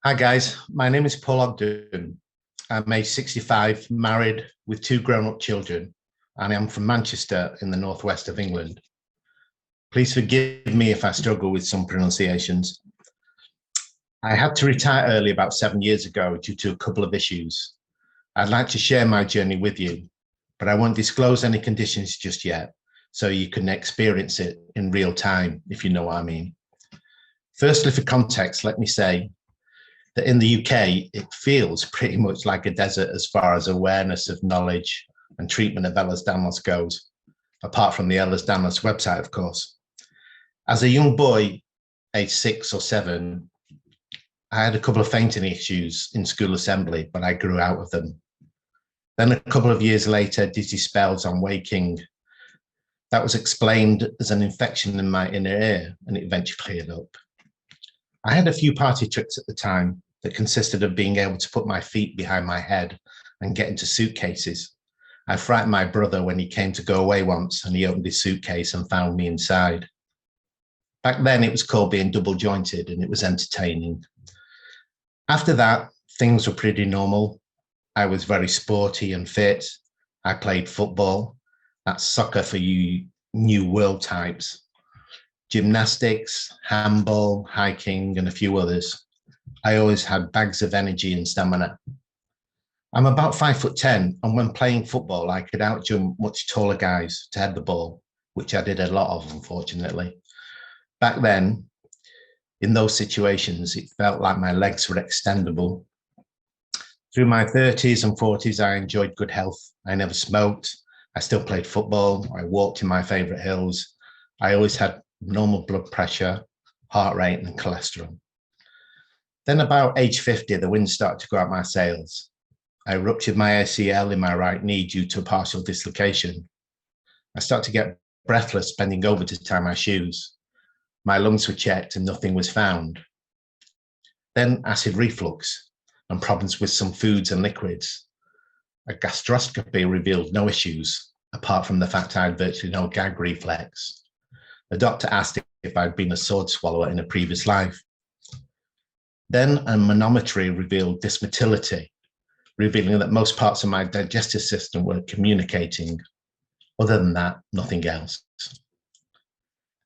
Hi guys, my name is Paul Ogden. I'm age 65, married with two grown-up children, and I'm from Manchester in the northwest of England. Please forgive me if I struggle with some pronunciations. I had to retire early about 7 years ago due to a couple of issues. I'd like to share my journey with you, but I won't disclose any conditions just yet, so you can experience it in real time, if you know what I mean. Firstly, for context, let me say that in the UK, it feels pretty much like a desert as far as awareness of knowledge and treatment of Ehlers-Danlos goes, apart from the Ehlers-Danlos website, of course. As a young boy, age 6 or 7, I had a couple of fainting issues in school assembly, but I grew out of them. Then a couple of years later, dizzy spells on waking. That was explained as an infection in my inner ear, and it eventually cleared up. I had a few party tricks at the time that consisted of being able to put my feet behind my head and get into suitcases. I frightened my brother when he came to go away once and he opened his suitcase and found me inside. Back then it was called being double jointed and it was entertaining. After that, things were pretty normal. I was very sporty and fit. I played football. That's soccer for you new world types. Gymnastics, handball, hiking, and a few others. I always had bags of energy and stamina. I'm about 5'10", and when playing football, I could outjump much taller guys to head the ball, which I did a lot of, unfortunately. Back then, in those situations, it felt like my legs were extendable. Through my 30s and 40s, I enjoyed good health. I never smoked. I still played football. I walked in my favorite hills. I always had normal blood pressure, heart rate, and cholesterol. Then about age 50, the wind started to go out my sails. I ruptured my ACL in my right knee due to a partial dislocation. I started to get breathless, bending over to tie my shoes. My lungs were checked and nothing was found. Then acid reflux and problems with some foods and liquids. A gastroscopy revealed no issues, apart from the fact I had virtually no gag reflex. The doctor asked if I'd been a sword swallower in a previous life. Then a manometry revealed dysmotility, revealing that most parts of my digestive system were communicating. Other than that, nothing else.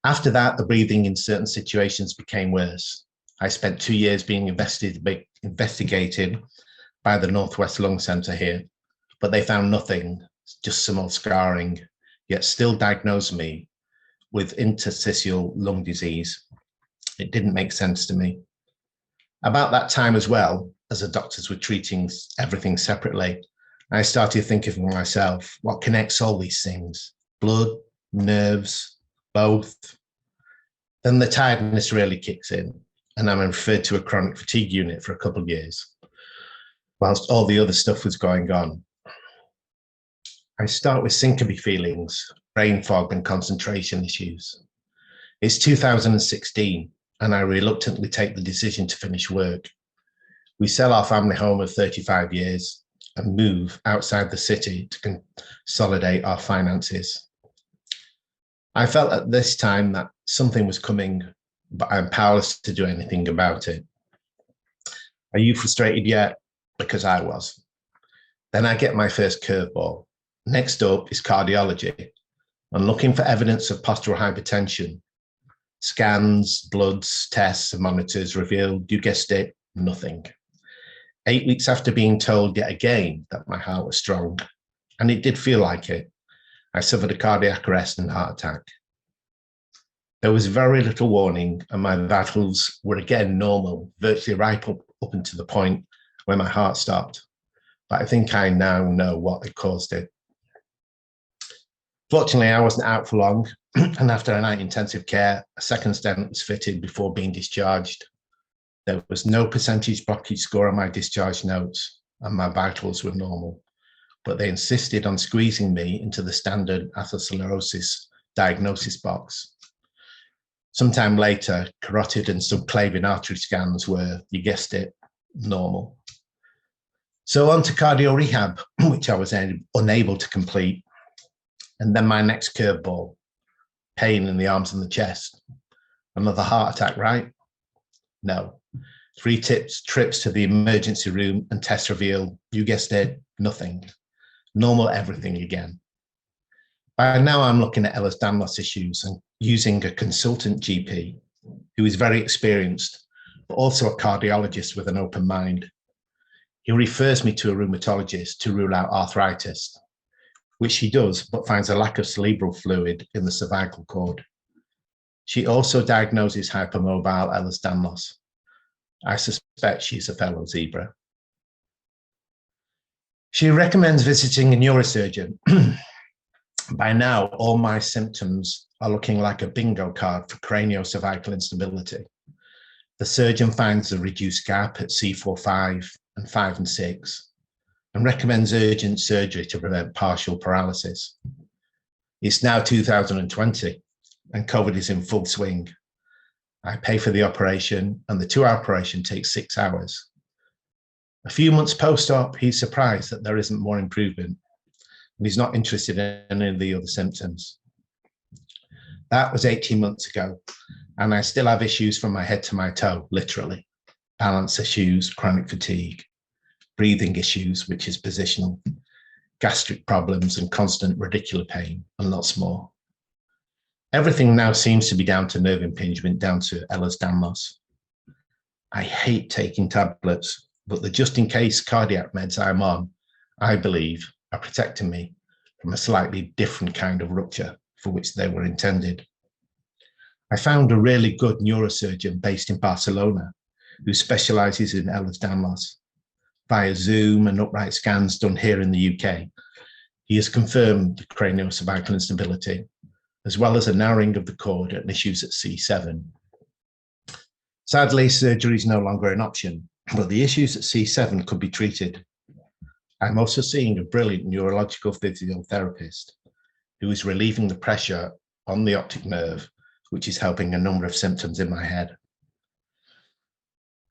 After that, the breathing in certain situations became worse. I spent 2 years being investigated by the Northwest Lung Centre here, but they found nothing, just some old scarring, yet still diagnosed me with interstitial lung disease. It didn't make sense to me. About that time as well, as the doctors were treating everything separately, I started thinking for myself, what connects all these things? Blood, nerves, both? Then the tiredness really kicks in, and I'm referred to a chronic fatigue unit for a couple of years, whilst all the other stuff was going on. I start with syncope feelings, brain fog, and concentration issues. It's 2016, and I reluctantly take the decision to finish work. We sell our family home of 35 years and move outside the city to consolidate our finances. I felt at this time that something was coming, but I'm powerless to do anything about it. Are you frustrated yet? Because I was. Then I get my first curveball. Next up is cardiology. I'm looking for evidence of postural hypertension. Scans, bloods, tests, and monitors revealed, you guessed it, nothing. 8 weeks after being told yet again that my heart was strong, and it did feel like it, I suffered a cardiac arrest and heart attack. There was very little warning, and my vitals were again normal, virtually right up until the point where my heart stopped. But I think I now know what had caused it. Fortunately, I wasn't out for long, and after a night in intensive care, a second stent was fitted before being discharged. There was no percentage blockage score on my discharge notes, and my vitals were normal, but they insisted on squeezing me into the standard atherosclerosis diagnosis box. Sometime later, carotid and subclavian artery scans were, you guessed it, normal. So on to cardio rehab, which I was unable to complete. And then my next curveball, pain in the arms and the chest. Another heart attack, right? No. Trips to the emergency room and tests reveal, you guessed it, nothing. Normal everything again. By now, I'm looking at Ehlers-Danlos issues and using a consultant GP who is very experienced, but also a cardiologist with an open mind. He refers me to a rheumatologist to rule out arthritis, which she does, but finds a lack of cerebral fluid in the cervical cord. She also diagnoses hypermobile Ehlers-Danlos. I suspect she's a fellow zebra. She recommends visiting a neurosurgeon. By now, all my symptoms are looking like a bingo card for craniocervical instability. The surgeon finds a reduced gap at C4-5 and 5 and 6 and recommends urgent surgery to prevent partial paralysis. It's now 2020 and COVID is in full swing. I pay for the operation and the 2-hour operation takes 6 hours. A few months post-op, he's surprised that there isn't more improvement and he's not interested in any of the other symptoms. That was 18 months ago, and I still have issues from my head to my toe, literally. Balance issues, chronic fatigue, breathing issues, which is positional, gastric problems, and constant radicular pain, and lots more. Everything now seems to be down to nerve impingement, down to Ehlers-Danlos. I hate taking tablets, but the just-in-case cardiac meds I'm on, I believe, are protecting me from a slightly different kind of rupture for which they were intended. I found a really good neurosurgeon based in Barcelona who specializes in Ehlers-Danlos. Via Zoom and upright scans done here in the UK, he has confirmed the craniocervical instability, as well as a narrowing of the cord and issues at C7. Sadly, surgery is no longer an option, but the issues at C7 could be treated. I'm also seeing a brilliant neurological physiotherapist who is relieving the pressure on the optic nerve, which is helping a number of symptoms in my head.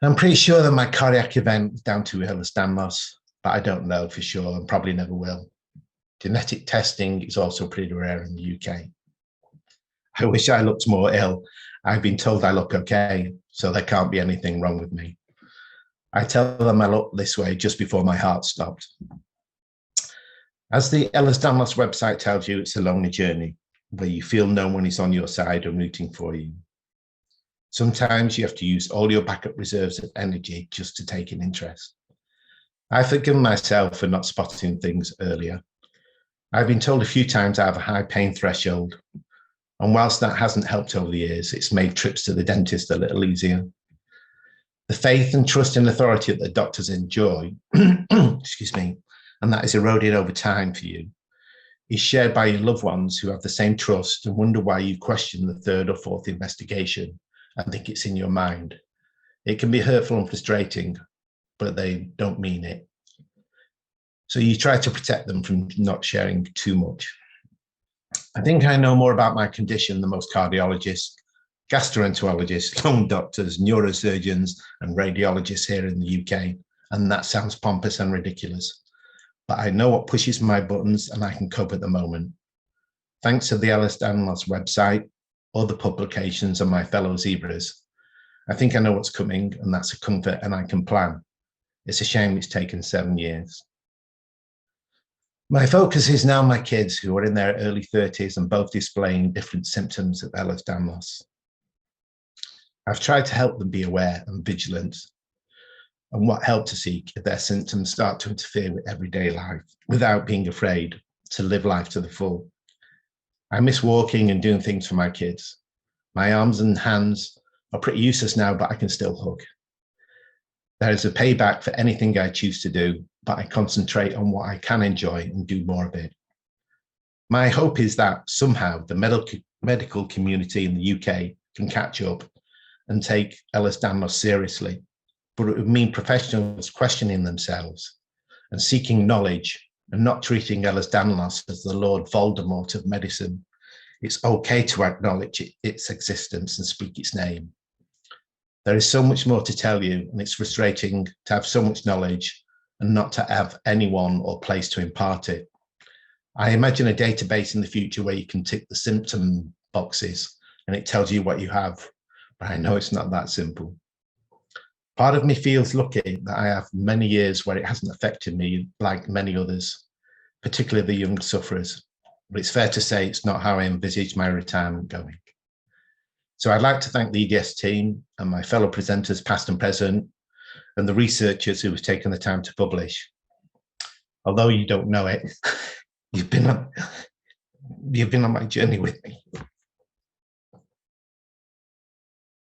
I'm pretty sure that my cardiac event is down to Ehlers-Danlos, but I don't know for sure and probably never will. Genetic testing is also pretty rare in the UK. I wish I looked more ill. I've been told I look okay, so there can't be anything wrong with me. I tell them I look this way just before my heart stopped. As the Ehlers-Danlos website tells you, it's a lonely journey where you feel no one is on your side or rooting for you. Sometimes you have to use all your backup reserves of energy just to take an interest. I've forgiven myself for not spotting things earlier. I've been told a few times I have a high pain threshold, and whilst that hasn't helped over the years, it's made trips to the dentist a little easier. The faith and trust in authority that the doctors enjoy, excuse me, and that is eroded over time for you, is shared by your loved ones who have the same trust and wonder why you question the 3rd or 4th investigation and think it's in your mind. It can be hurtful and frustrating, but they don't mean it. So you try to protect them from not sharing too much. I think I know more about my condition than most cardiologists, gastroenterologists, lung doctors, neurosurgeons, and radiologists here in the UK, and that sounds pompous and ridiculous. But I know what pushes my buttons and I can cope at the moment. Thanks to the Ehlers-Danlos website, other publications, and my fellow zebras, I think I know what's coming, and that's a comfort, and I can plan. It's a shame it's taken 7 years. My focus is now my kids who are in their early 30s and both displaying different symptoms of Ehlers-Danlos. I've tried to help them be aware and vigilant and what help to seek if their symptoms start to interfere with everyday life without being afraid to live life to the full. I miss walking and doing things for my kids. My arms and hands are pretty useless now, but I can still hug. There is a payback for anything I choose to do, but I concentrate on what I can enjoy and do more of it. My hope is that somehow the medical community in the UK can catch up and take Ehlers-Danlos seriously, but it would mean professionals questioning themselves and seeking knowledge and not treating Ehlers-Danlos as the Lord Voldemort of medicine. It's okay to acknowledge its existence and speak its name. There is so much more to tell you, and it's frustrating to have so much knowledge and not to have anyone or place to impart it. I imagine a database in the future where you can tick the symptom boxes and it tells you what you have, but I know it's not that simple. Part of me feels lucky that I have many years where it hasn't affected me like many others, particularly the young sufferers. But it's fair to say it's not how I envisaged my retirement going. So I'd like to thank the EDS team and my fellow presenters, past and present, and the researchers who have taken the time to publish. Although you don't know it, you've been on my journey with me.